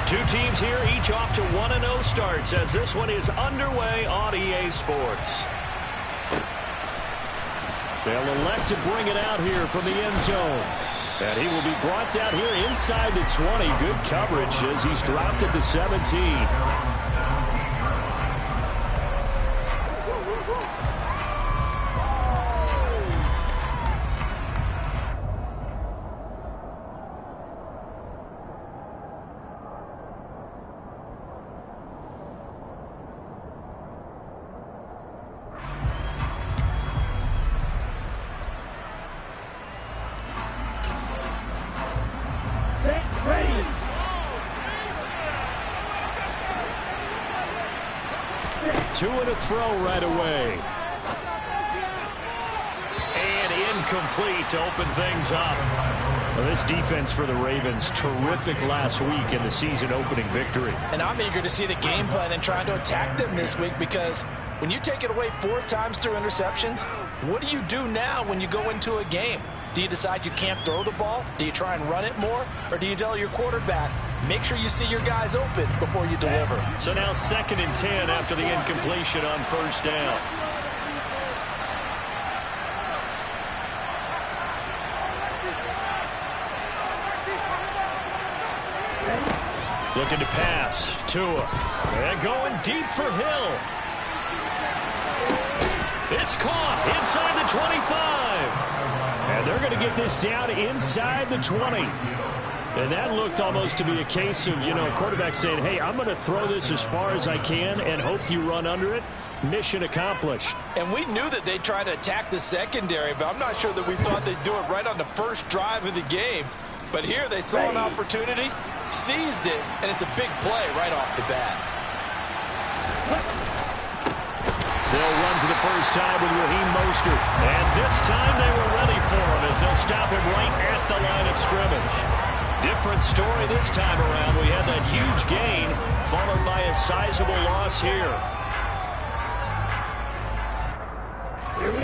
Two teams here, each off to 1-0 starts as this one is underway on EA Sports. They'll elect to bring it out here from the end zone. And he will be brought down here inside the 20. Good coverage as he's dropped at the 17. Two and a throw right away. And incomplete to open things up. Well, this defense for the Ravens, terrific last week in the season opening victory. And I'm eager to see the game plan and trying to attack them this week, because when you take it away 4 times through interceptions, what do you do now when you go into a game? Do you decide you can't throw the ball? Do you try and run it more? Or do you tell your quarterback, make sure you see your guys open before you deliver? So now 2nd and 10 after the incompletion on first down. Looking to pass. Tua. And going deep for Hill. It's caught inside the 25. And they're going to get this down inside the 20. And that looked almost to be a case of, quarterback saying, hey, I'm going to throw this as far as I can and hope you run under it. Mission accomplished. And we knew that they'd try to attack the secondary, but I'm not sure that we thought they'd do it right on the first drive of the game. But here they saw an opportunity, seized it, and it's a big play right off the bat. They'll run for the first time with Raheem Mostert. And this time they were ready for him as they'll stop him right at the line of scrimmage. Different story this time around. We had that huge gain followed by a sizable loss here.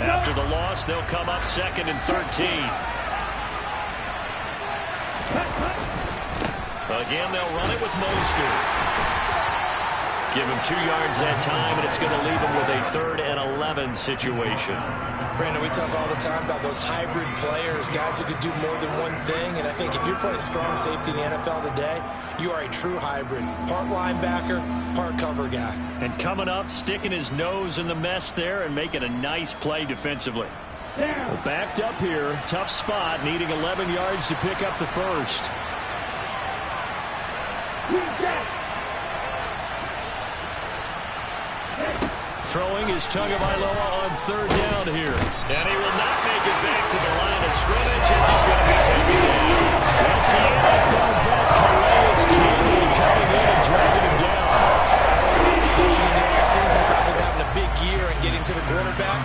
After the loss, they'll come up 2nd and 13. Again, they'll run it with Mostert. Give him 2 yards that time, and it's going to leave him with a 3rd and 11 situation. Brandon, we talk all the time about those hybrid players, guys who could do more than one thing. And I think if you're playing strong safety in the NFL today, you are a true hybrid. Part linebacker, part cover guy. And coming up, sticking his nose in the mess there and making a nice play defensively. Well, backed up here, tough spot, needing 11 yards to pick up the first. Throwing is Tagovailoa on 3rd down here. And he will not make it back to the line of scrimmage as he's going to be taken down. That's the NFL vet, Calais Campbell, coming in and dragging him down. Discussion in the offseason about him having a big year and getting to the quarterback.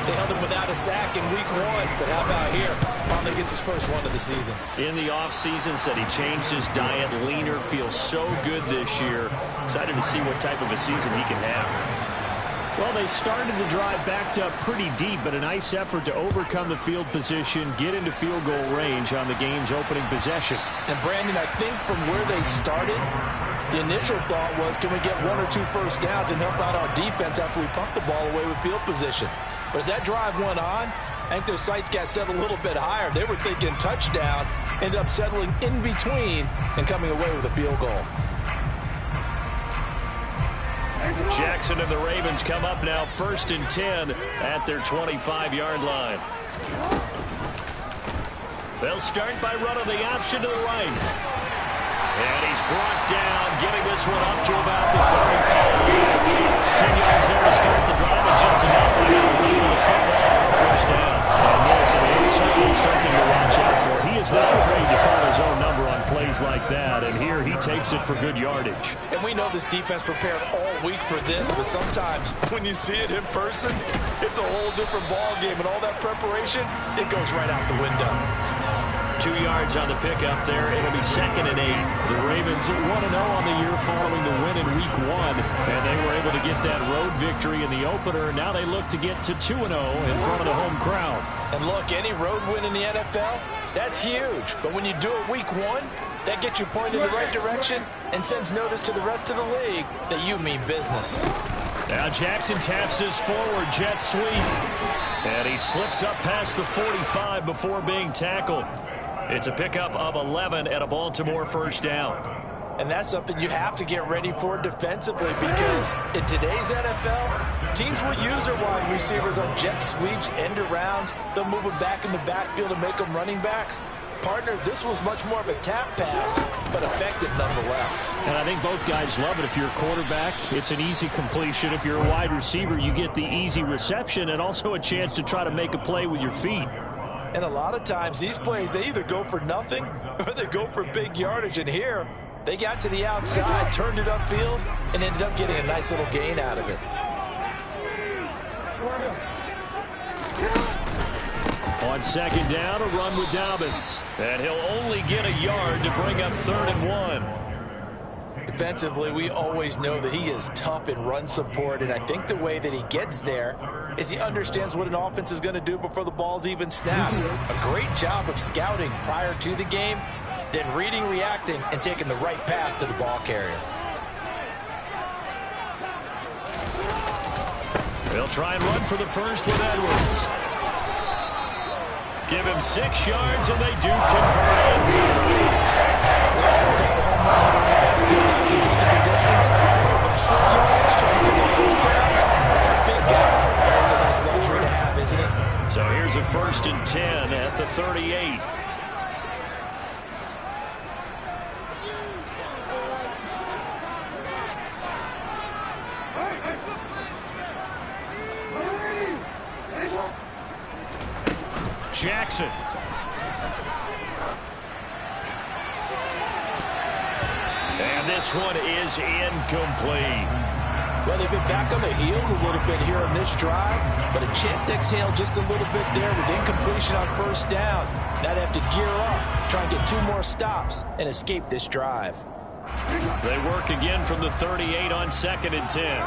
They held him without a sack in week 1. But how about here? Finally gets his first one of the season. In the offseason, said he changed his diet, leaner, feels so good this year. Excited to see what type of a season he can have. Well, they started the drive backed up pretty deep, but a nice effort to overcome the field position, get into field goal range on the game's opening possession. And, Brandon, I think from where they started, the initial thought was, can we get 1 or 2 first downs and help out our defense after we pump the ball away with field position? But as that drive went on, I think their sights got set a little bit higher. They were thinking touchdown, ended up settling in between and coming away with a field goal. Jackson and the Ravens come up now 1st and 10 at their 25-yard line. They'll start by running the option to the right. And he's brought down, getting this one up to about the 35. 10 yards there to start the drive, and just enough to get a run to the football for first down. And yes, it's certainly something to watch out for. He is not afraid to call his own number on plays like that, and here he takes it for good yardage. And we know this defense prepared all week for this, but sometimes when you see it in person, it's a whole different ball game, and all that preparation, it goes right out the window. 2 yards on the pickup there. It'll be 2nd and 8. The Ravens 1-0 on the year following the win in week 1, and they were able to get that road victory in the opener. Now they look to get to 2-0 in front of the home crowd. And look, any road win in the NFL, that's huge. But when you do it week 1, That gets you pointed in the right direction and sends notice to the rest of the league that you mean business. Now Jackson taps his forward jet sweep. And he slips up past the 45 before being tackled. It's a pickup of 11 and a Baltimore first down. And that's something you have to get ready for defensively, because in today's NFL, teams will use their wide receivers on jet sweeps, end arounds. They'll move them back in the backfield and make them running backs. Partner, this was much more of a tap pass, but effective nonetheless. And I think both guys love it. If you're a quarterback, it's an easy completion. If you're a wide receiver, you get the easy reception and also a chance to try to make a play with your feet. And a lot of times, these plays, they either go for nothing or they go for big yardage. And here, they got to the outside, turned it upfield, and ended up getting a nice little gain out of it. On second down, a run with Dobbins. And he'll only get a yard to bring up 3rd and 1. Defensively, we always know that he is tough in run support, and I think the way that he gets there is he understands what an offense is going to do before the ball's even snapped. A great job of scouting prior to the game, then reading, reacting, and taking the right path to the ball carrier. They'll try and run for the first with Edwards. Give him 6 yards, and they do convert on 3rd. Can take it the distance. For the short yardage, trying to pick up first downs. That big guy, that's a nice luxury to have, isn't it? So here's a 1st and 10 at the 38. Jackson. And this one is incomplete. Well, they've been back on the heels a little bit here on this drive, but a chance to exhale just a little bit there with incompletion on first down. Now they have to gear up, try and get 2 more stops, and escape this drive. They work again from the 38 on 2nd and 10.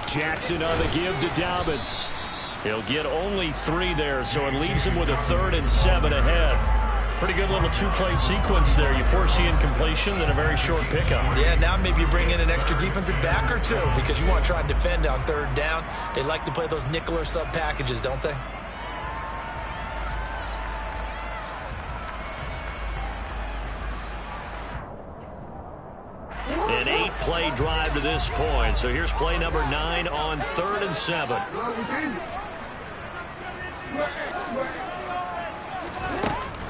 Jackson on the give to Dobbins. He'll get only 3 there, so it leaves him with a 3rd and 7 ahead. Pretty good little 2-play sequence there. You force the incompletion, then a very short pickup. Yeah, now maybe you bring in an extra defensive back or 2 because you want to try and defend on 3rd down. They like to play those nickel or sub packages, don't they? An 8-play drive to this point. So here's play number 9 on 3rd and 7.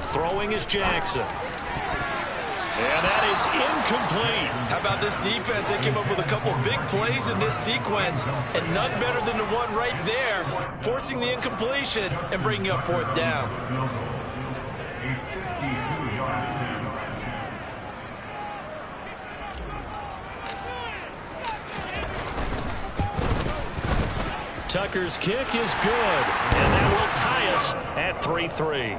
Throwing is Jackson. And that is incomplete. How about this defense? They came up with a couple big plays in this sequence, and none better than the one right there, forcing the incompletion and bringing up 4th down. Tucker's kick is good, and that will tie us at 3-3.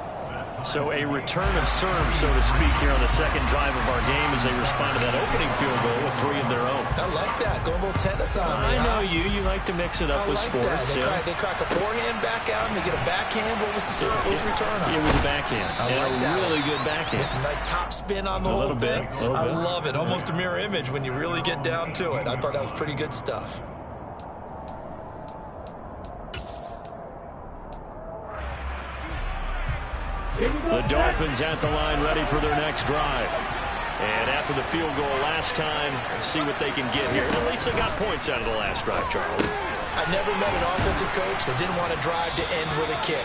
So a return of serve, so to speak, here on the second drive of our game as they respond to that opening field goal with 3 of their own. I like that. Go a little tennis on me. I know you. You like to mix it up with sports. They crack a forehand back out and they get a backhand. What was the return on? It was a backhand. And a really good backhand. It's a nice top spin on the whole thing. I love it. Almost a mirror image when you really get down to it. I thought that was pretty good stuff. The Dolphins at the line, ready for their next drive. And after the field goal last time, see what they can get here. At least they got points out of the last drive, Charles. I never met an offensive coach that didn't want to drive to end with a kick.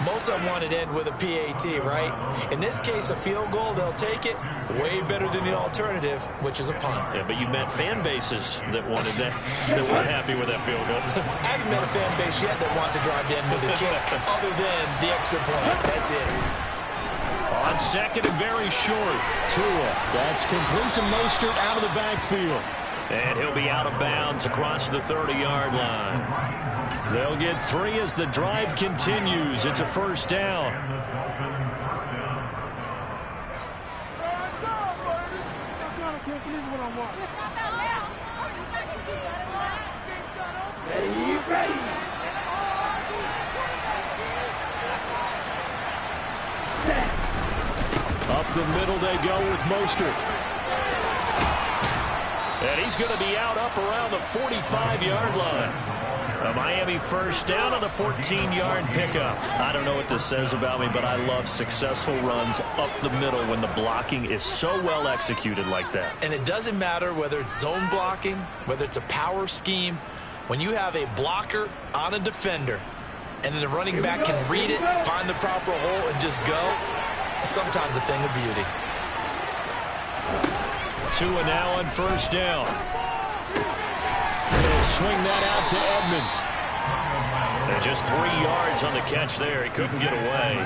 Most of them wanted to end with a PAT, right? In this case, a field goal, they'll take it. Way better than the alternative, which is a punt. Yeah, but you've met fan bases that wanted that, that weren't happy with that field goal. I haven't met a fan base yet that wants to drive to end with a kick, other than the extra point. That's it. On second and very short, Tua. That's complete to Mostert out of the backfield. And he'll be out of bounds across the 30-yard line. They'll get 3 as the drive continues. It's a first down. I can't believe what I'm watching. Up the middle they go with Mostert. And he's going to be out up around the 45-yard line. A Miami first down on the 14-yard pickup. I don't know what this says about me, but I love successful runs up the middle when the blocking is so well executed like that. And it doesn't matter whether it's zone blocking, whether it's a power scheme. When you have a blocker on a defender, and then the running back can read it, find the proper hole, and just go, sometimes a thing of beauty. Tua now on first down. He'll swing that out to Edmonds. And just 3 yards on the catch there. He couldn't get away.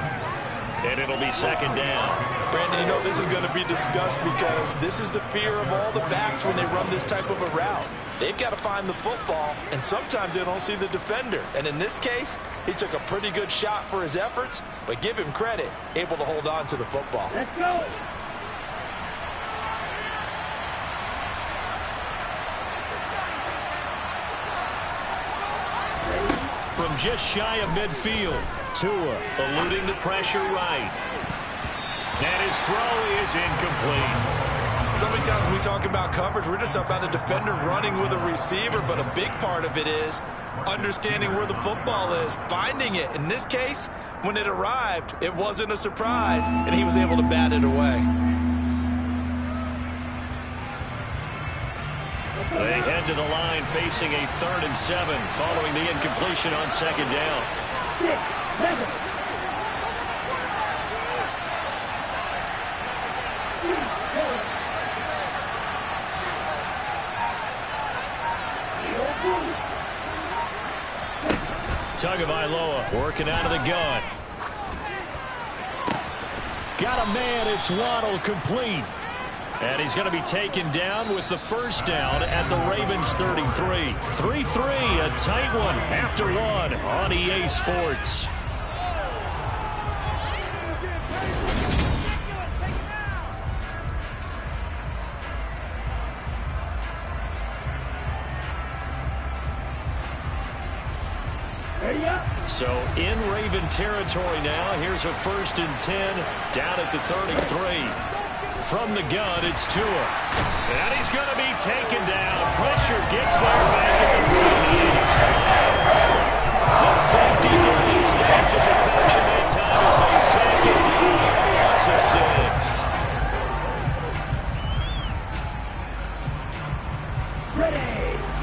And it'll be second down. Brandon, you know this is going to be discussed because this is the fear of all the backs when they run this type of a route. They've got to find the football, and sometimes they don't see the defender. And in this case, he took a pretty good shot for his efforts, but give him credit, able to hold on to the football. Let's go. From just shy of midfield, Tua eluding the pressure right. And his throw is incomplete. So many times when we talk about coverage, we're just about a defender running with a receiver, but a big part of it is understanding where the football is, finding it. In this case, when it arrived, it wasn't a surprise, and he was able to bat it away. They head to the line facing a 3rd and 7 following the incompletion on second down. 6, 7. Tagovailoa working out of the gun. Got a man, it's Waddle, complete. And he's going to be taken down with the first down at the Ravens 33. 3-3, a tight one after one on EA Sports. So in Raven territory now. Here's a 1st and 10 down at the 33. From the gun, it's Tua. And he's going to be taken down. Pressure gets there back at the 40. The safety line stage of perfection that time is a second loss of 6. Ready.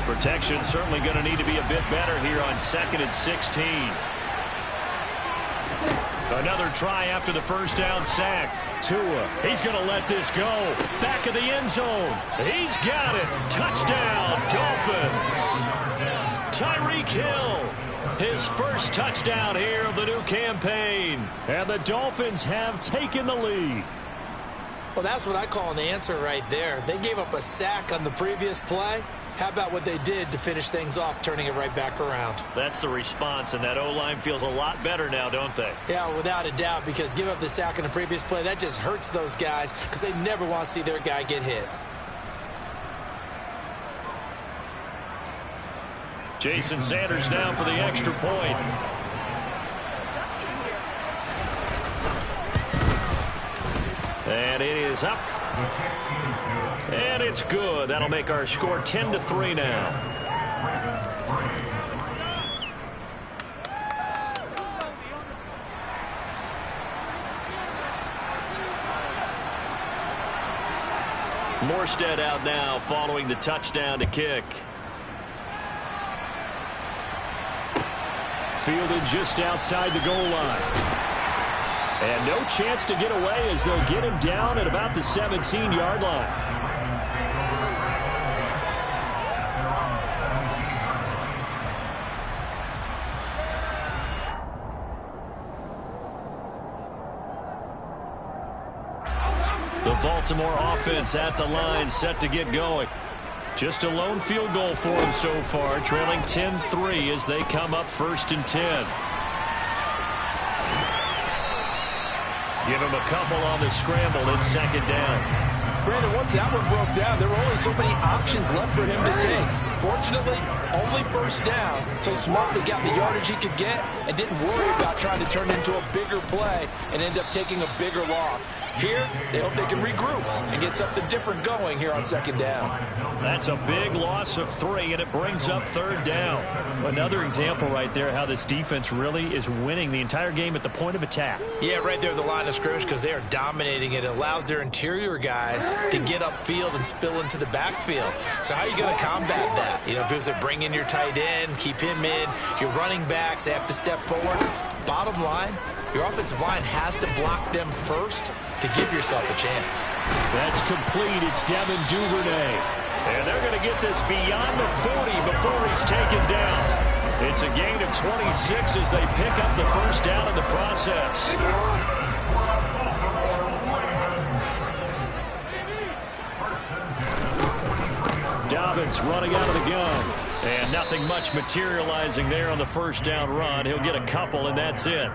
Protection certainly going to need to be a bit better here on 2nd and 16. Another try after the first down sack. Tua, he's going to let this go. Back of the end zone. He's got it. Touchdown, Dolphins. Tyreek Hill, his first touchdown here of the new campaign. And the Dolphins have taken the lead. Well, that's what I call an answer right there. They gave up a sack on the previous play. How about what they did to finish things off, turning it right back around? That's the response, and that O-line feels a lot better now, don't they? Yeah, without a doubt, because give up the sack in the previous play, that just hurts those guys because they never want to see their guy get hit. Jason Sanders now for the extra point. And it is up. And it's good. That'll make our score 10-3 now. Morstead out now following the touchdown to kick. Fielded just outside the goal line. And no chance to get away as they'll get him down at about the 17-yard line. The Baltimore offense at the line, set to get going. Just a lone field goal for them so far, trailing 10-3 as they come up 1st and 10. Give him a couple on the scramble. It's 2nd down. Brandon, once that one broke down, there were only so many options left for him to take. Fortunately, only 1st down, so he smartly got the yardage he could get and didn't worry about trying to turn it into a bigger play and end up taking a bigger loss. Here, they hope they can regroup and get something different going here on second down. That's a big loss of 3, and it brings up third down. Another example right there how this defense really is winning the entire game at the point of attack. Yeah, right there at the line of scrimmage because they are dominating it. It allows their interior guys to get upfield and spill into the backfield. So how are you going to combat that? You know, because they bring in your tight end, keep him in. Your running backs, they have to step forward. Bottom line, your offensive line has to block them first to give yourself a chance. That's complete. It's Devin Duvernay. And they're going to get this beyond the 40 before he's taken down. It's a gain of 26 as they pick up the first down in the process. Dobbins running out of the gun. And nothing much materializing there on the first down run. He'll get a couple, and that's it.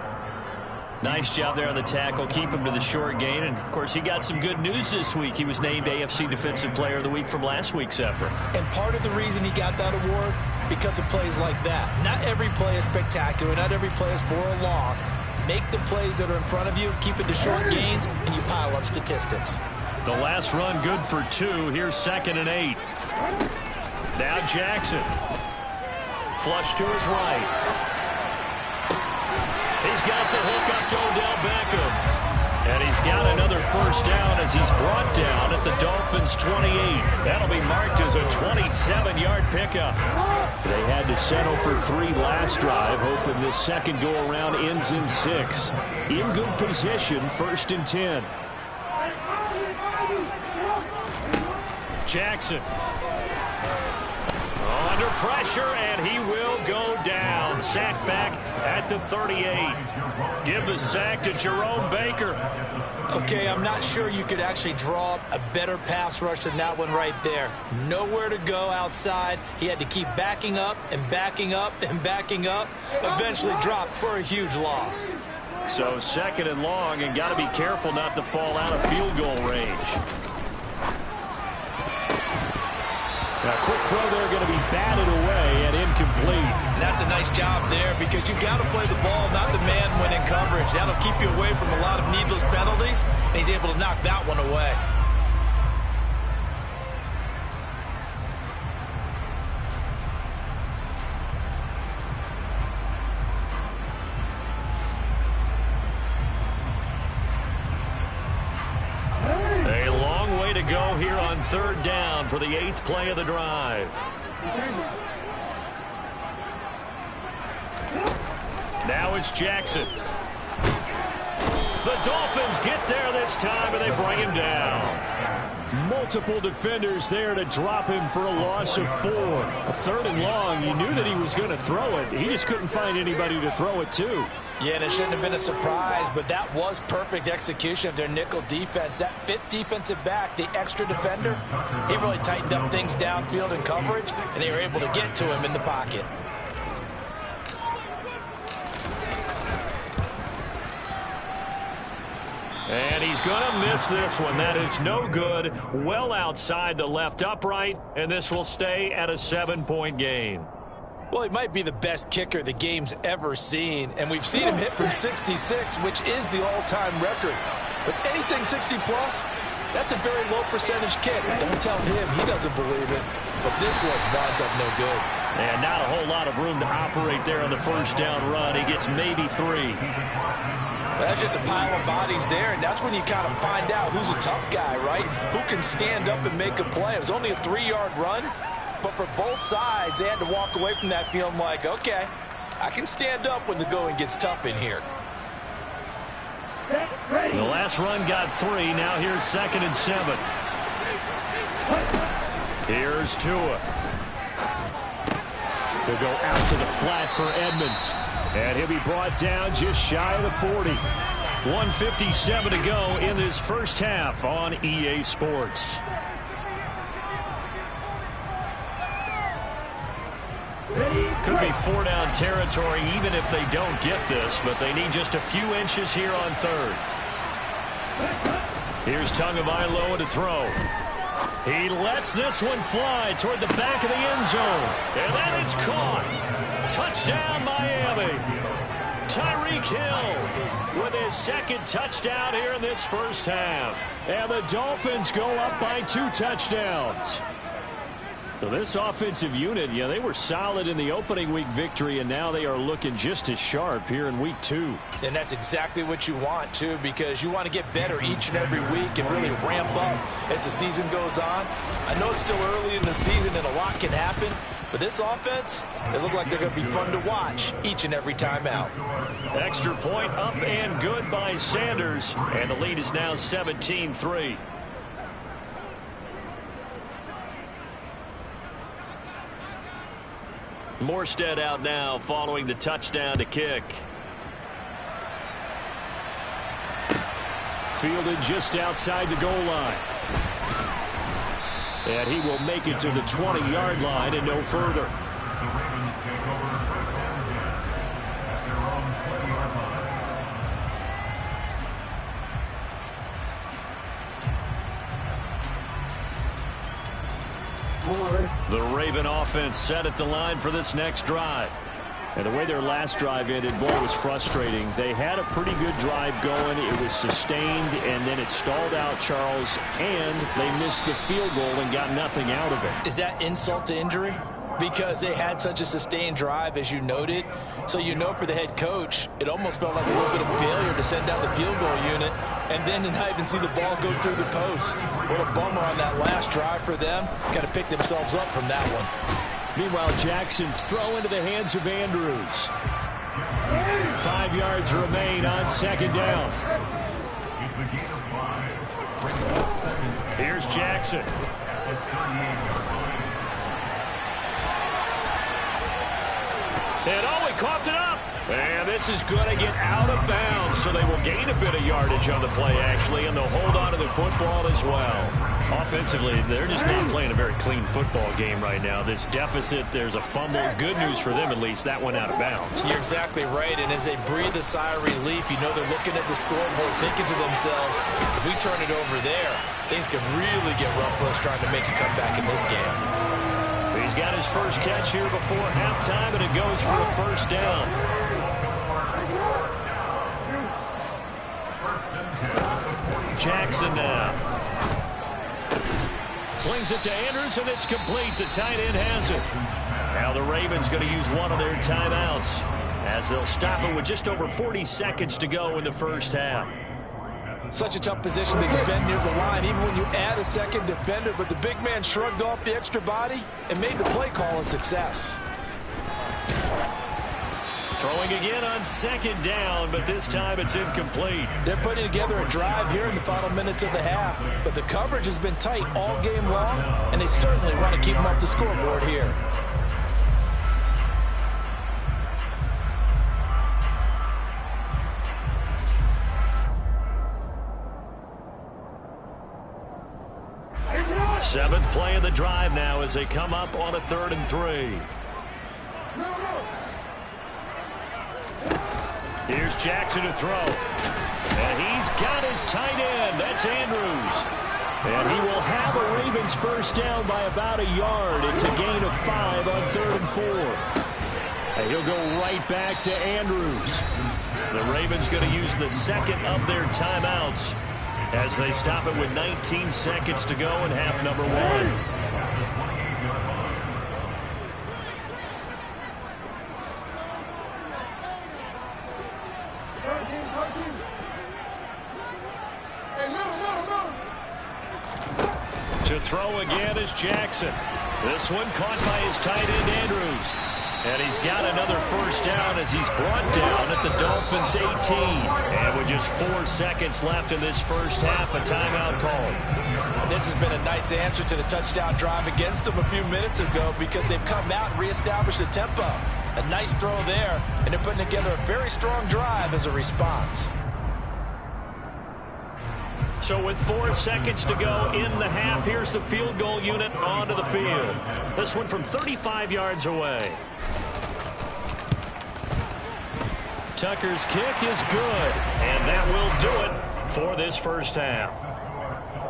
Nice job there on the tackle. Keep him to the short gain. And, of course, he got some good news this week. He was named AFC Defensive Player of the Week from last week's effort. And part of the reason he got that award, because of plays like that. Not every play is spectacular. Not every play is for a loss. Make the plays that are in front of you, keep it to short gains, and you pile up statistics. The last run good for 2. Here's 2nd and 8. Now Jackson. Flush to his right. He's got the hook up to Odell Beckham. And he's got another first down as he's brought down at the Dolphins' 28. That'll be marked as a 27-yard pickup. They had to settle for 3 last drive, hoping this second go-around ends in 6. In good position, 1st and 10. Jackson. Under pressure, and he will go down. Sack back at the 38. Give the sack to Jerome Baker. Okay, I'm not sure you could actually draw up a better pass rush than that one right there. Nowhere to go outside. He had to keep backing up and backing up and backing up. Eventually dropped for a huge loss. So 2nd and long, and got to be careful not to fall out of field goal range. A quick throw there going to be batted away and incomplete. And that's a nice job there because you've got to play the ball, not the man when in coverage. That'll keep you away from a lot of needless penalties, and he's able to knock that one away. A long way to go here on 3rd down for the 8th play of the drive. Now it's Jackson. The Dolphins get there this time, and they bring him down. Multiple defenders there to drop him for a loss of 4. A 3rd and long. You knew that he was going to throw it. He just couldn't find anybody to throw it to. Yeah, and it shouldn't have been a surprise, but that was perfect execution of their nickel defense. That 5th defensive back, the extra defender, he really tightened up things downfield in coverage, and they were able to get to him in the pocket. And he's going to miss this one. That is no good. Well outside the left upright, and this will stay at a 7-point game. Well, he might be the best kicker the game's ever seen, and we've seen him hit from 66, which is the all-time record. But anything 60-plus, that's a very low percentage kick. Don't tell him he doesn't believe it, but this one winds up no good. And not a whole lot of room to operate there on the first down run. He gets maybe 3. That's just a pile of bodies there, and that's when you kind of find out who's a tough guy, right? Who can stand up and make a play. It was only a 3-yard run, but for both sides, they had to walk away from that feeling like, okay, I can stand up when the going gets tough in here. The last run got 3. Now here's 2nd and 7. Here's Tua. He'll go out to the flat for Edmonds. And he'll be brought down just shy of the 40. 1:57 to go in this first half on EA Sports. Could be 4-down territory even if they don't get this, but they need just a few inches here on 3rd. Here's Tagovailoa to throw. He lets this one fly toward the back of the end zone. And then it's caught. Touchdown, Miami. Tyreek Hill with his second touchdown here in this first half. And the Dolphins go up by 2 touchdowns. So this offensive unit, yeah, they were solid in the opening week victory, and now they are looking just as sharp here in week 2. And that's exactly what you want, too, because you want to get better each and every week and really ramp up as the season goes on. I know it's still early in the season and a lot can happen, but this offense, they look like they're going to be fun to watch each and every time out. Extra point up and good by Sanders, and the lead is now 17-3. Morstead out now following the touchdown to kick. Fielded just outside the goal line. And he will make it to the 20-yard line and no further. The Raven offense set at the line for this next drive. And the way their last drive ended, boy, it was frustrating. They had a pretty good drive going. It was sustained, and then it stalled out, Charles, and they missed the field goal and got nothing out of it. Is that insult to injury? Because they had such a sustained drive, as you noted. So you know for the head coach, it almost felt like a little bit of failure to send out the field goal unit and then not even see the ball go through the post. What a bummer on that last drive for them. Got to pick themselves up from that one. Meanwhile, Jackson's throw into the hands of Andrews. 5 yards remain on second down. Here's Jackson. And oh, he coughed it up. And this is going to get out of bounds, so they will gain a bit of yardage on the play, actually, and they'll hold on to the football as well. Offensively, they're just not playing a very clean football game right now. This deficit, there's a fumble. Good news for them, at least. That went out of bounds. You're exactly right, and as they breathe a sigh of relief, you know they're looking at the scoreboard, thinking to themselves, if we turn it over there, things could really get rough for us trying to make a comeback in this game. He's got his first catch here before halftime, and it goes for a first down. Jackson now. Slings it to Andrews, and it's complete. The tight end has it. Now the Ravens going to use one of their timeouts as they'll stop it with just over 40 seconds to go in the first half. Such a tough position to defend near the line, even when you add a second defender, but the big man shrugged off the extra body and made the play call a success. Throwing again on second down, but this time it's incomplete. They're putting together a drive here in the final minutes of the half, but the coverage has been tight all game long, and they certainly want to keep them off the scoreboard here. Seventh play of the drive now as they come up on a 3rd and 3. Here's Jackson to throw. And he's got his tight end. That's Andrews. And he will have a Ravens first down by about a yard. It's a gain of 5 on 3rd and 4. And he'll go right back to Andrews. The Ravens going to use the second of their timeouts as they stop it with 19 seconds to go in half number 1. To throw again is Jackson. This one caught by his tight end Andrews. And he's got another first down as he's brought down at the Dolphins' 18. And with just 4 seconds left in this first half, a timeout called. This has been a nice answer to the touchdown drive against them a few minutes ago because they've come out and reestablished the tempo. A nice throw there, and they're putting together a very strong drive as a response. So with 4 seconds to go in the half, here's the field goal unit onto the field. This one from 35 yards away. Tucker's kick is good, and that will do it for this first half.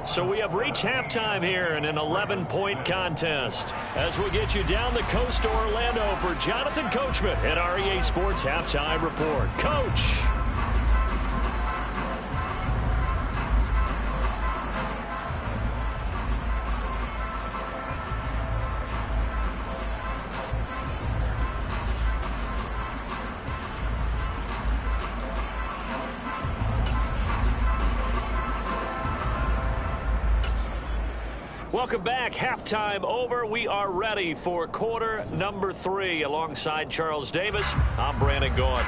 So we have reached halftime here in an 11-point contest. As we get you down the coast to Orlando for Jonathan Coachman at our EA Sports Halftime Report. Coach. Welcome back. Halftime over. We are ready for quarter number 3. Alongside Charles Davis, I'm Brandon Gaudin.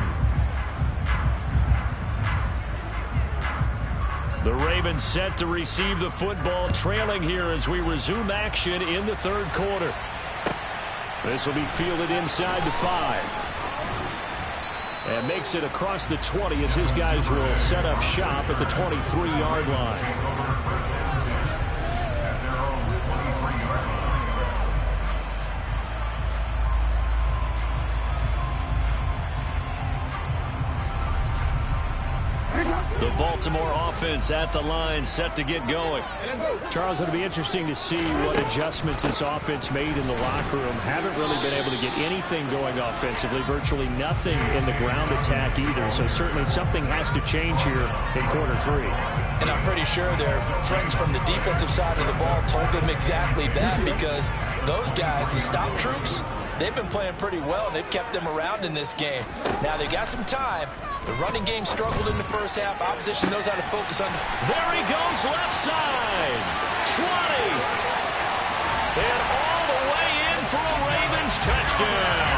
The Ravens set to receive the football, trailing here as we resume action in the third quarter. This will be fielded inside the 5. And makes it across the 20 as his guys will set up shop at the 23-yard line. The Baltimore offense at the line, set to get going. Charles, it'll be interesting to see what adjustments this offense made in the locker room. Haven't really been able to get anything going offensively, virtually nothing in the ground attack either. So certainly something has to change here in quarter 3. And I'm pretty sure their friends from the defensive side of the ball told them exactly that, because those guys, the stop troops, they've been playing pretty well, and they've kept them around in this game. Now they got some time. The running game struggled in the first half. Opposition knows how to focus on. There he goes, left side. 20. And all the way in for a Ravens touchdown.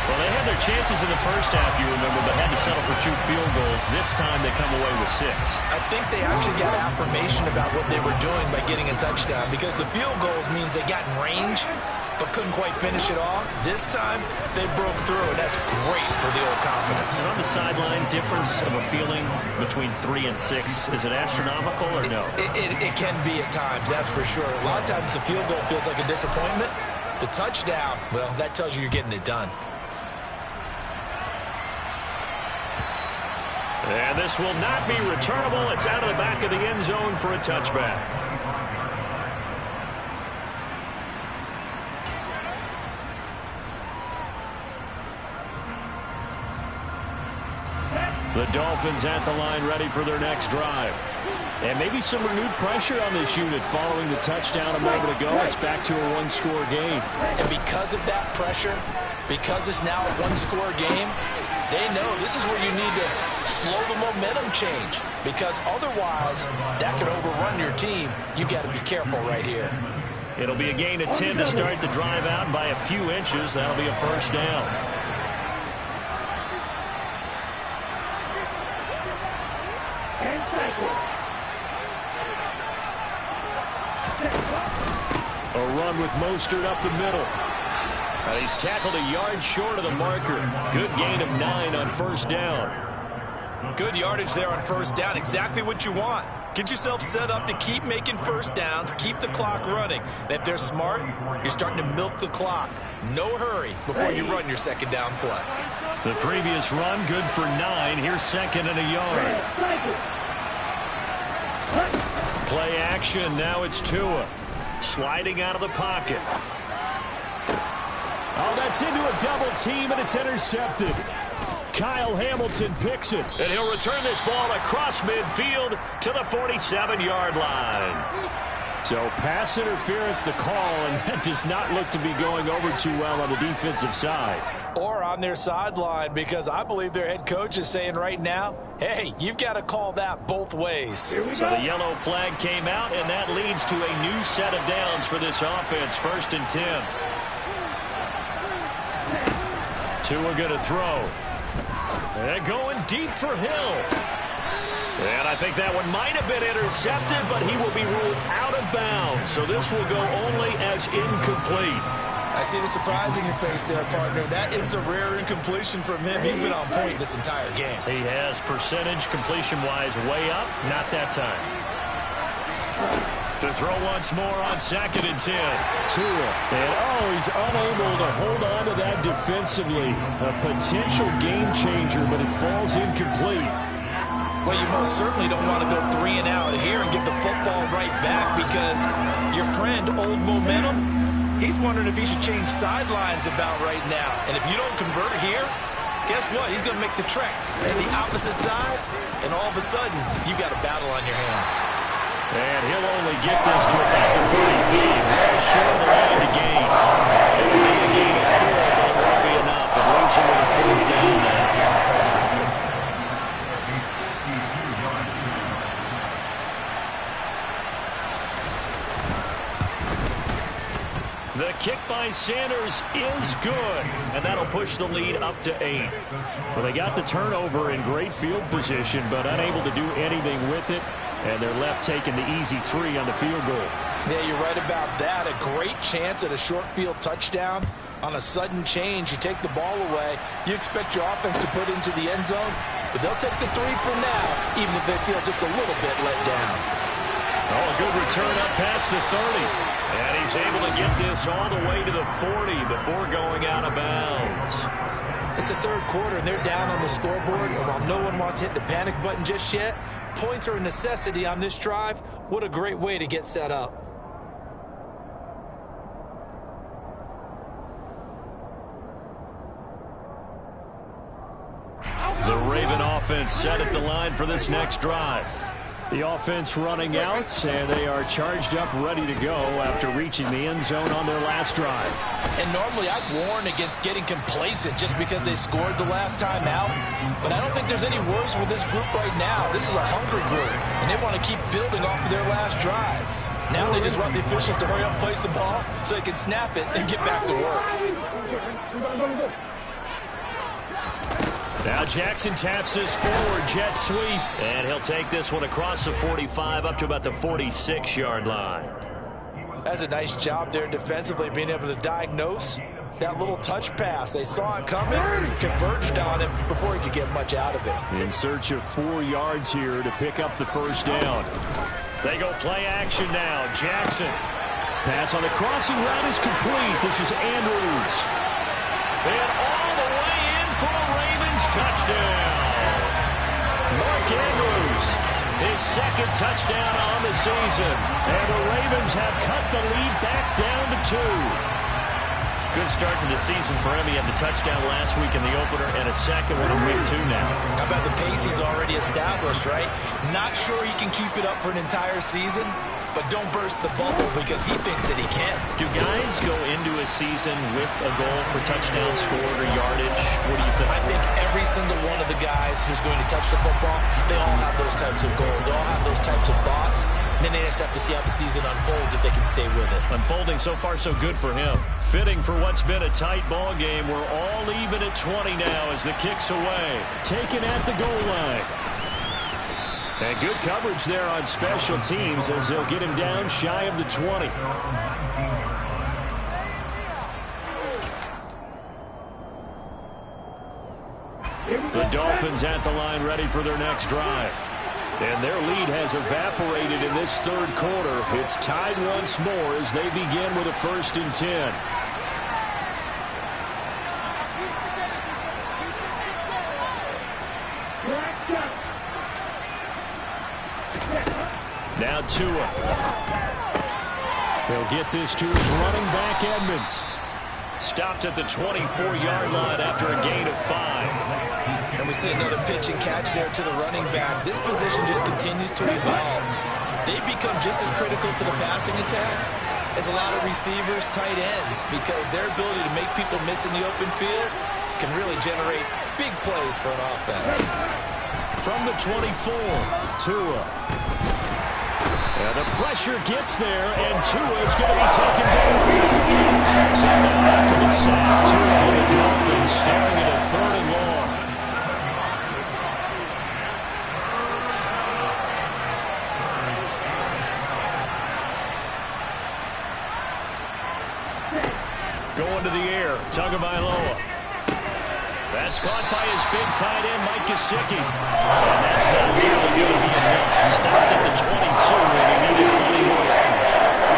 Well, they had their chances in the first half, you remember, but had to settle for 2 field goals. This time they come away with 6. I think they actually got affirmation about what they were doing by getting a touchdown, because the field goals means they got in range but couldn't quite finish it off. This time, they broke through, and that's great for the old confidence. And on the sideline, difference of a feeling between 3 and 6, is it astronomical or no? It can be at times, that's for sure. A lot of times the field goal feels like a disappointment. The touchdown, well, that tells you you're getting it done. And this will not be returnable. It's out of the back of the end zone for a touchback. The Dolphins at the line, ready for their next drive. And maybe some renewed pressure on this unit following the touchdown a moment ago. It's back to a 1-score game. And because of that pressure, because it's now a 1-score game, they know this is where you need to slow the momentum change, because otherwise that could overrun your team. You've got to be careful right here. It'll be a gain of 10 to start the drive out by a few inches. That'll be a first down. A run with Mostert up the middle. And he's tackled a yard short of the marker. Good gain of 9 on first down. Good yardage there on first down. Exactly what you want. Get yourself set up to keep making first downs, keep the clock running. And if they're smart, you're starting to milk the clock. No hurry before you run your second down play. The previous run, good for 9. Here's second and a yard. Play action. Now it's Tua. Sliding out of the pocket. Oh, that's into a double team, and it's intercepted. Kyle Hamilton picks it. And he'll return this ball across midfield to the 47-yard line. So pass interference the call, and that does not look to be going over too well on the defensive side. Or on their sideline, because I believe their head coach is saying right now, hey, you've got to call that both ways. So the yellow flag came out, and that leads to a new set of downs for this offense. 1st and 10. Tua going to throw. And going deep for Hill. And I think that one might have been intercepted, but he will be ruled out of bounds. So this will go only as incomplete. I see the surprise in your face there, partner. That is a rare incompletion from him. He's been on point this entire game. He has percentage completion-wise way up. Not that time. To throw once more on 2nd and 10. Tua. And he's unable to hold on to that defensively. A potential game changer, but it falls incomplete. Well, you most certainly don't want to go 3 and out here and give the football fight back because your friend, Old Momentum, he's wondering if he should change sidelines about right now. And if you don't convert here, guess what? He's going to make the trek to the opposite side, and all of a sudden, you've got a battle on your hands. And he'll only get this to about the 30 feet. Well short of the line to gain. It will be a gain of 4, but it won't be enough. It leaves him with a 4th down now. The kick by Sanders is good, and that'll push the lead up to 8. Well, they got the turnover in great field position, but unable to do anything with it, and they're left taking the easy 3 on the field goal. Yeah, you're right about that. A great chance at a short field touchdown. On a sudden change, you take the ball away. You expect your offense to put into the end zone, but they'll take the 3 for now, even if they feel just a little bit let down. Oh, a good return up past the 30. And he's able to get this all the way to the 40 before going out of bounds. It's the third quarter, and they're down on the scoreboard. And while no one wants to hit the panic button just yet, points are a necessity on this drive. What a great way to get set up. The Raven offense set at the line for this next drive. The offense running out, and they are charged up, ready to go after reaching the end zone on their last drive. And normally I'd warn against getting complacent just because they scored the last time out. But I don't think there's any worries with this group right now. This is a hungry group, and they want to keep building off of their last drive. Now they just want the officials to hurry up and place the ball so they can snap it and get back to work. Now Jackson taps this forward jet sweep, and he'll take this one across the 45 up to about the 46-yard line. That's a nice job there defensively, being able to diagnose that little touch pass. They saw it coming, converged on it before he could get much out of it. In search of 4 yards here to pick up the first down. They go play action now. Jackson. Pass on the crossing route is complete. This is Andrews. And all the way in for a Ravens touchdown. Mark Andrews, his second touchdown on the season. And the Ravens have cut the lead back down to 2. Good start to the season for him. He had the touchdown last week in the opener and a second one in week 2 now. How about the pace he's already established, right? Not sure he can keep it up for an entire season, but don't burst the bubble because he thinks that he can. Do guys go into a season with a goal for touchdown scored or yardage? What do you think? I think every single one of the guys who's going to touch the football, they all have those types of goals. They all have those types of thoughts. And then they just have to see how the season unfolds if they can stay with it. Unfolding so far so good for him. Fitting for what's been a tight ball game. We're all even at 20 now as the kick's away. Taken at the goal line. And good coverage there on special teams as they'll get him down shy of the 20. The Dolphins at the line ready for their next drive. And their lead has evaporated in this third quarter. It's tied once more as they begin with a 1st and 10. Now Tua. They'll get this to his running back, Edmonds. Stopped at the 24-yard line after a gain of 5. And we see another pitch and catch there to the running back. This position just continues to evolve. They become just as critical to the passing attack as a lot of receivers, tight ends, because their ability to make people miss in the open field can really generate big plays for an offense. From the 24, Tua. And the pressure gets there, and Tua is going to be taken down. So now after the sack, Tua and the Dolphins staring at a 3rd and long. Going to the air, Tagovailoa. That's caught by his big tight end, Mike Gesicki. And that's not nearly going to be enough. Stopped at the 22, and he needed plenty more.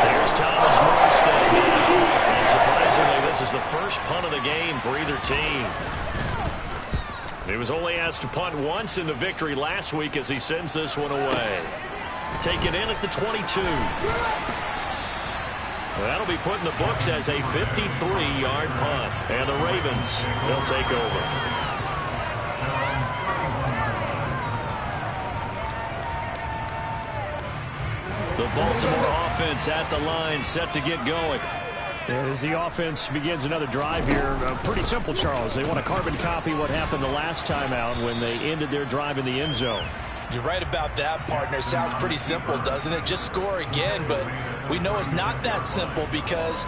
There's Thomas Morstead now. And surprisingly, this is the first punt of the game for either team. He was only asked to punt once in the victory last week as he sends this one away. take it in at the 22. That'll be put in the books as a 53-yard punt. And the Ravens, they'll take over. The Baltimore offense at the line, set to get going. As the offense begins another drive here, pretty simple, Charles. They want to carbon copy what happened the last time out when they ended their drive in the end zone. You're right about that, partner. Sounds pretty simple, doesn't it? Just score again, but we know it's not that simple because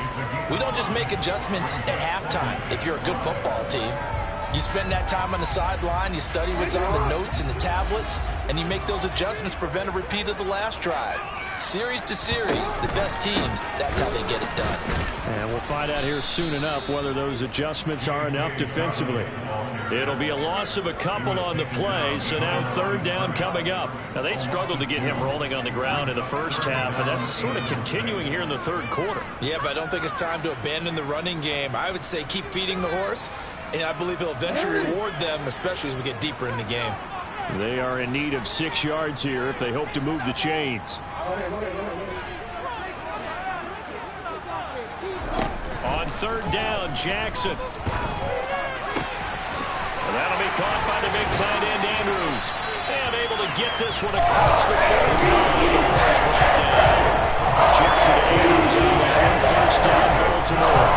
we don't just make adjustments at halftime if you're a good football team. You spend that time on the sideline, you study what's on the notes and the tablets, and you make those adjustments to prevent a repeat of the last drive. Series to series, the best teams, that's how they get it done. And we'll find out here soon enough whether those adjustments are enough defensively. It'll be a loss of a couple on the play, so now third down coming up. Now, they struggled to get him rolling on the ground in the first half, and that's sort of continuing here in the third quarter. Yeah, but I don't think it's time to abandon the running game. I would say keep feeding the horse, and I believe he'll eventually reward them, especially as we get deeper in the game. They are in need of 6 yards here if they hope to move the chains. On third down, Jackson. And that'll be caught by the big tight end, Andrews. And able to get this one across the 45 before it's brought down. Jackson Andrews on that one, first down, Baltimore.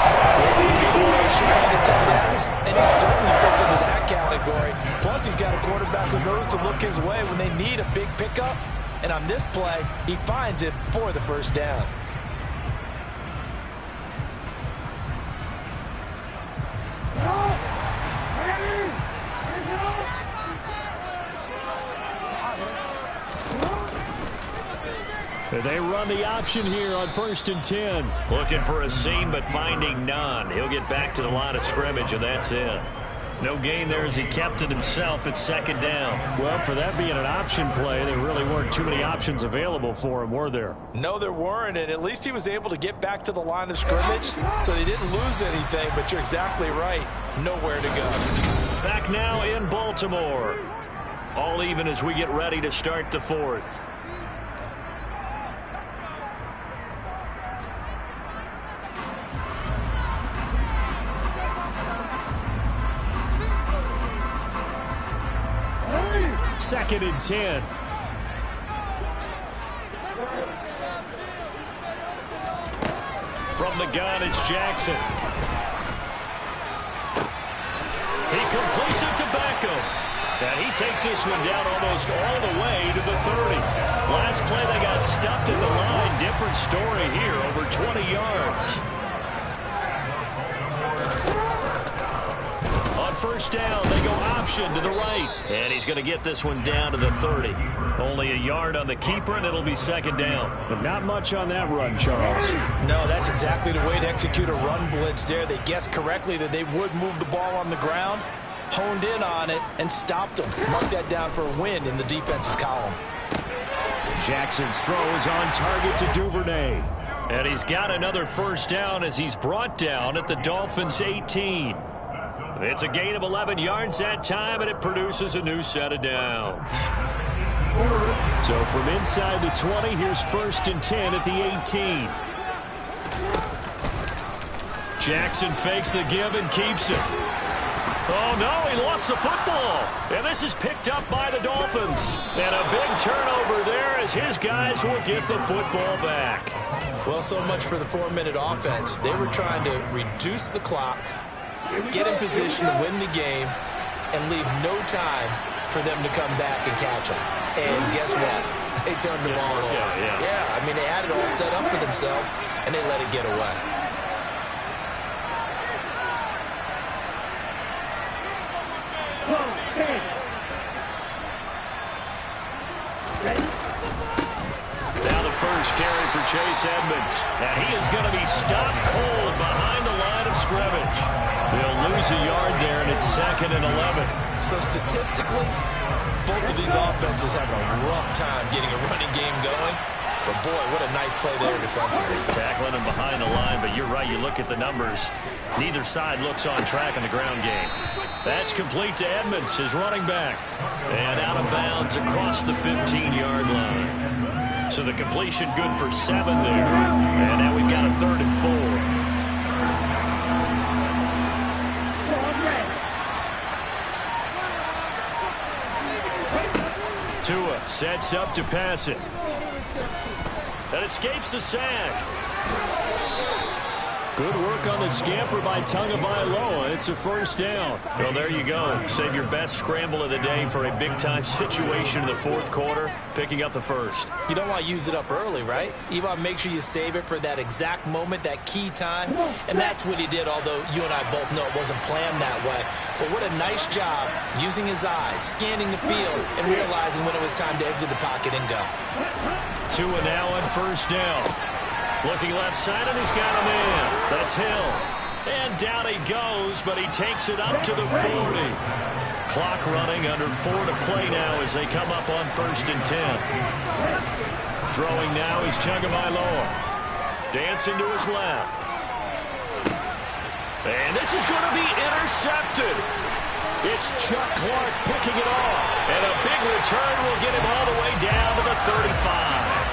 And he certainly fits into that category. Plus, he's got a quarterback who knows to look his way when they need a big pickup. And on this play, he finds it for the first down. They run the option here on 1st and 10. Looking for a seam, but finding none. He'll get back to the line of scrimmage, and that's it. No gain there as he kept it himself at second down. Well, for that being an option play, there really weren't too many options available for him, were there? No, there weren't, and at least he was able to get back to the line of scrimmage, so they didn't lose anything, but you're exactly right. Nowhere to go. Back now in Baltimore. All even as we get ready to start the fourth. Second and 10. From the gun, it's Jackson. He completes it to Beckham. And he takes this one down almost all the way to the 30. Last play, they got stuffed at the line. Different story here, over 20 yards. On first down, they go option to the right. And he's going to get this one down to the 30. Only a yard on the keeper, and it'll be second down. But not much on that run, Charles. No, that's exactly the way to execute a run blitz there. They guessed correctly that they would move the ball on the ground, honed in on it, and stopped them. Mark that down for a win in the defense's column. Jackson's throw is on target to Duvernay. And he's got another first down as he's brought down at the Dolphins' 18. It's a gain of 11 yards that time, and it produces a new set of downs. So from inside the 20, here's 1st and 10 at the 18. Jackson fakes the give and keeps it. Oh, no, he lost the football. And this is picked up by the Dolphins. And a big turnover there as his guys will get the football back. Well, so much for the 4-minute offense. They were trying to reduce the clock, get in position to win the game, and leave no time for them to come back and catch them. And guess what? They turned the ball over. Yeah, I mean, they had it all set up for themselves, and they let it get away. Now the first carry for Chase Edmonds. And he is going to be stopped cold behind the line of scrimmage. They'll lose a yard there, and it's 2nd and 11. So statistically, both of these offenses have a rough time getting a running game going. But, boy, what a nice play there defensively. Tackling him behind the line, but you're right. You look at the numbers. Neither side looks on track in the ground game. That's complete to Edmonds, his running back. And out of bounds across the 15-yard line. So the completion good for 7 there. And now we've got a 3rd and 4. Tua sets up to pass it. That escapes the sack. Good work on the scamper by Tagovailoa. It's a 1st down. Well, there you go. Save your best scramble of the day for a big-time situation in the 4th quarter, picking up the 1st. You don't want to use it up early, right? You want to make sure you save it for that exact moment, that key time. And that's what he did, although you and I both know it wasn't planned that way. But what a nice job using his eyes, scanning the field, and realizing when it was time to exit the pocket and go. Tua now on 1st down. Looking left side, and he's got a man. That's Hill. And down he goes, but he takes it up to the 40. Clock running, under 4 to play now as they come up on 1st and 10. Throwing now is Tagovailoa. Dancing to his left. And this is going to be intercepted. It's Chuck Clark picking it off. And a big return will get him all the way down to the 35.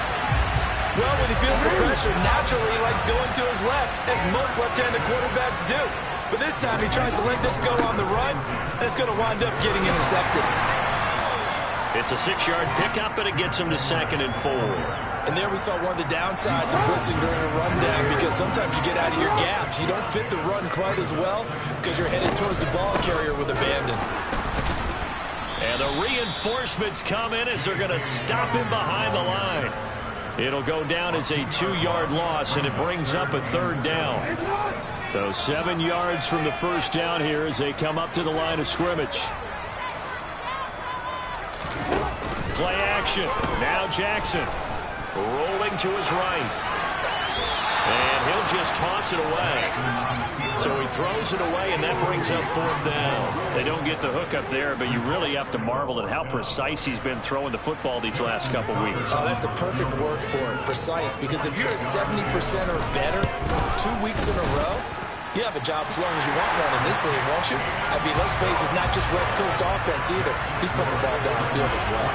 Well, when he feels the pressure, naturally he likes going to his left, as most left-handed quarterbacks do. But this time he tries to let this go on the run, and it's going to wind up getting intercepted. It's a 6-yard pickup, and it gets him to 2nd and 4. And there we saw one of the downsides of blitzing during a rundown, because sometimes you get out of your gaps. You don't fit the run quite as well because you're headed towards the ball carrier with abandon. And the reinforcements come in as they're going to stop him behind the line. It'll go down as a 2-yard loss, and it brings up a 3rd down. So 7 yards from the 1st down here as they come up to the line of scrimmage. Play action. Now Jackson rolling to his right. And he'll just toss it away. So he throws it away, and that brings up 4th down. They don't get the hook up there, but you really have to marvel at how precise he's been throwing the football these last couple weeks. Oh, that's the perfect word for it, precise. Because if you're at 70% or better 2 weeks in a row, you have a job as long as you want one in this league, won't you? I mean, let's face it, it's not just West Coast offense either. He's putting the ball downfield as well.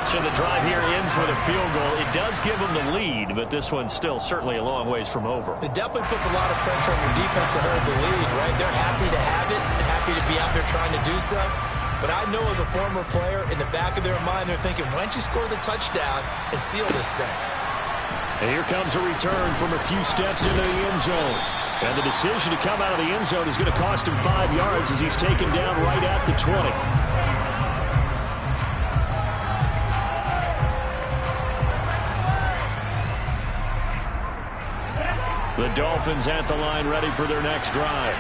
So the drive here ends with a field goal. It does give them the lead, but this one's still certainly a long ways from over. It definitely puts a lot of pressure on your defense to hold the lead, right? They're happy to have it and happy to be out there trying to do so. But I know as a former player, in the back of their mind, they're thinking, why don't you score the touchdown and seal this thing? And here comes a return from a few steps into the end zone. And the decision to come out of the end zone is going to cost him 5 yards as he's taken down right at the 20. The Dolphins at the line ready for their next drive.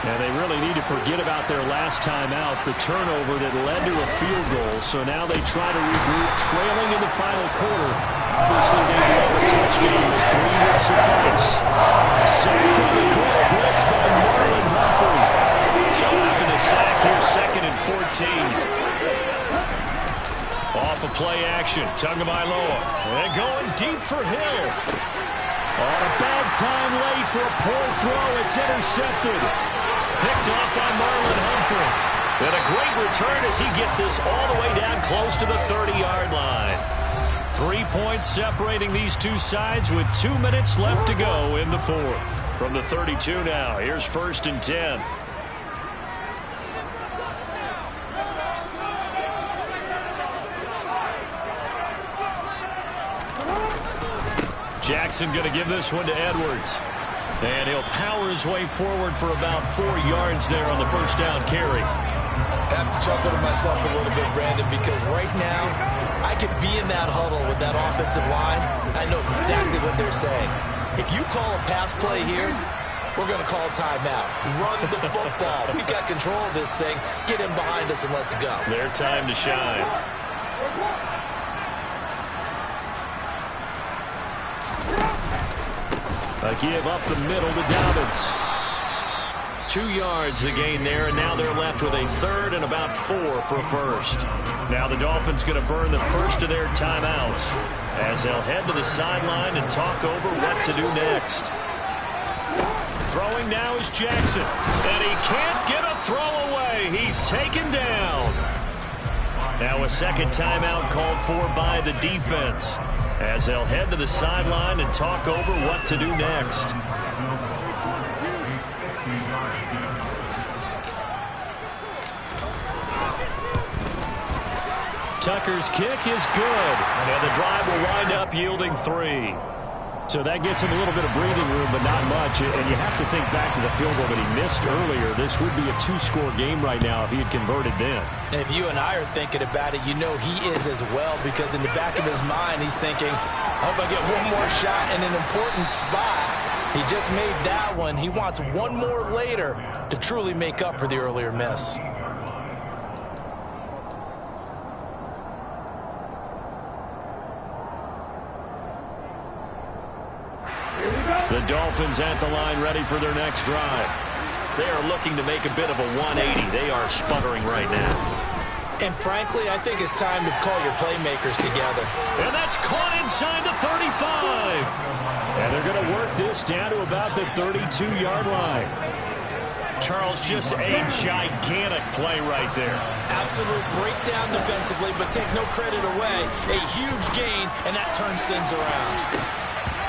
And they really need to forget about their last time out, the turnover that led to a field goal. So now they try to regroup, trailing in the final quarter. Obviously, they have a touchdown. 3 would suffice. Sacked on the corner blitz by Marlon Humphrey. So after the sack, here's 2nd and 14. Off of play action, Tagovailoa. And going deep for Hill. On a bad time late for a poor throw. It's intercepted. Picked off by Marlon Humphrey. And a great return as he gets this all the way down close to the 30-yard line. 3 points separating these two sides with 2 minutes left to go in the 4th. From the 32 now, here's 1st and 10. Jackson going to give this one to Edwards. And he'll power his way forward for about 4 yards there on the 1st down carry. I have to chuckle to myself a little bit, Brandon, because right now I could be in that huddle with that offensive line. I know exactly what they're saying. If you call a pass play here, we're going to call timeout. Run the football. We've got control of this thing. Get in behind us and let's go. Their time to shine. A give up the middle to Dobbins. 2 yards the gain there, and now they're left with a 3rd and about 4 for a 1st. Now the Dolphins going to burn the first of their timeouts as they'll head to the sideline and talk over what to do next. Throwing now is Jackson, and he can't get a throw away. He's taken down. Now a second timeout called for by the defense as they'll head to the sideline and talk over what to do next. Tucker's kick is good, and the drive will wind up yielding 3. So that gets him a little bit of breathing room, but not much. And you have to think back to the field goal that he missed earlier. This would be a 2-score game right now if he had converted then. And if you and I are thinking about it, you know he is as well, because in the back of his mind, he's thinking, I hope I get one more shot in an important spot. He just made that one. He wants one more later to truly make up for the earlier miss. The Dolphins at the line ready for their next drive. They are looking to make a bit of a 180. They are sputtering right now. And frankly, I think it's time to call your playmakers together. And that's caught inside the 35. And they're going to work this down to about the 32-yard line. Charles, just a gigantic play right there. Absolute breakdown defensively, but take no credit away. A huge gain, and that turns things around.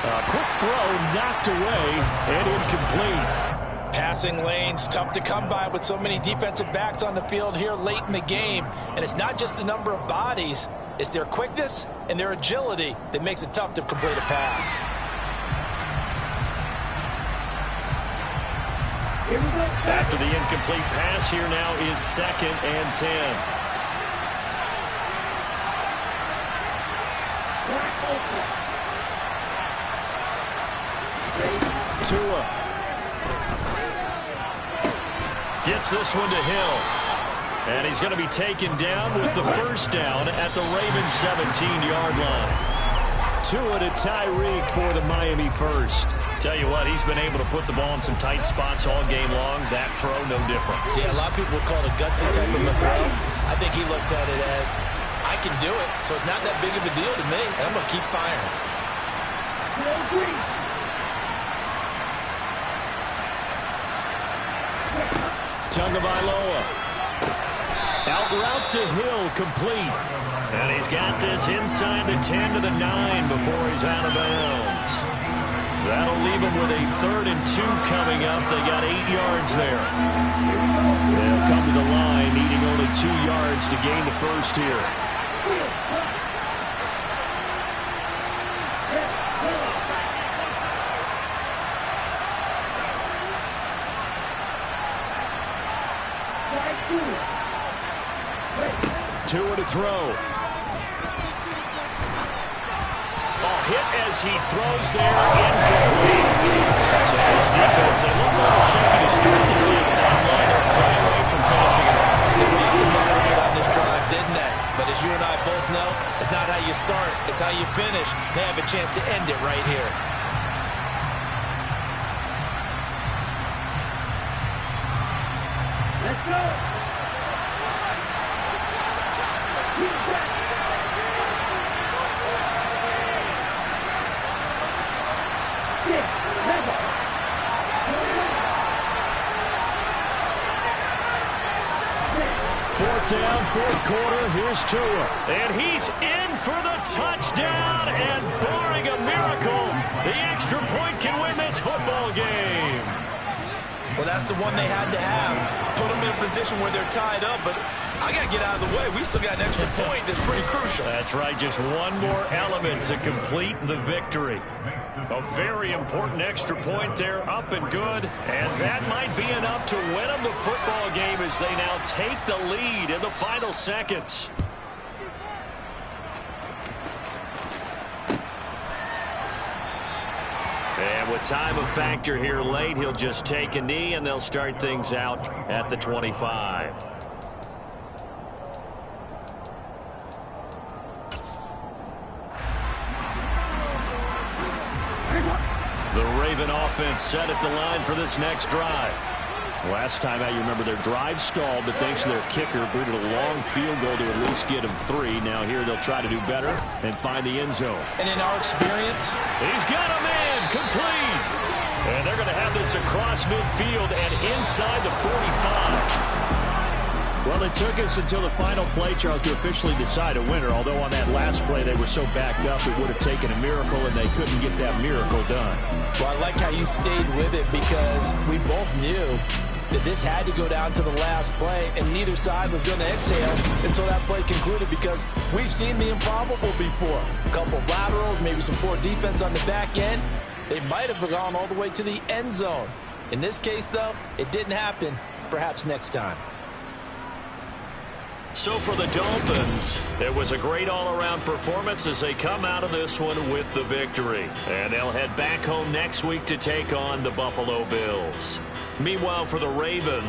A quick throw knocked away and incomplete. Passing lanes, tough to come by with so many defensive backs on the field here late in the game. And it's not just the number of bodies, it's their quickness and their agility that makes it tough to complete a pass. After the incomplete pass, here now is 2nd and 10. Tua gets this one to Hill. And he's going to be taken down with the first down at the Ravens 17-yard line. Tua to Tyreek for the Miami first. Tell you what, he's been able to put the ball in some tight spots all game long. That throw, no different. Yeah, a lot of people would call it a gutsy type of a throw. I think he looks at it as, I can do it, so it's not that big of a deal to me, and I'm going to keep firing. Tagovailoa. Out route to Hill, complete. And he's got this inside the 10 to the 9 before he's out of bounds. That'll leave him with a 3rd and 2 coming up. They got 8 yards there. They'll come to the line, needing only 2 yards to gain the first here. Tua to throw. Hit as he throws there, incomplete. So this defense, they looked a little shaky to start the drive. Bottom line, they're playing away from finishing it off. They rocked them a little bit on this drive, didn't they? But as you and I both know, it's not how you start, it's how you finish. They have a chance to end it right here. Let's go. Fourth down, 4th quarter. Here's Tua. And he's in for the touchdown. And barring a miracle, the extra point can win this football game. Well, that's the one they had to have. Put them in a position where they're tied up, but I got to get out of the way. We still got an extra point that's pretty crucial. That's right, just one more element to complete the victory. A very important extra point there, up and good, and that might be enough to win them the football game as they now take the lead in the final seconds. And with time of factor here late, he'll just take a knee, and they'll start things out at the 25. The Raven offense set at the line for this next drive. Last time out, you remember their drive stalled, but thanks to their kicker, booted a long field goal to at least get them 3. Now here they'll try to do better and find the end zone. And in our experience, he's got a man complete. And they're going to have this across midfield and inside the 45. Well, it took us until the final play, Charles, to officially decide a winner, although on that last play they were so backed up it would have taken a miracle, and they couldn't get that miracle done. Well, I like how you stayed with it because we both knew that this had to go down to the last play, and neither side was going to exhale until that play concluded because we've seen the improbable before. A couple of laterals, maybe some poor defense on the back end. They might have gone all the way to the end zone. In this case, though, it didn't happen. Perhaps next time. So for the Dolphins, it was a great all-around performance as they come out of this one with the victory. And they'll head back home next week to take on the Buffalo Bills. Meanwhile, for the Ravens,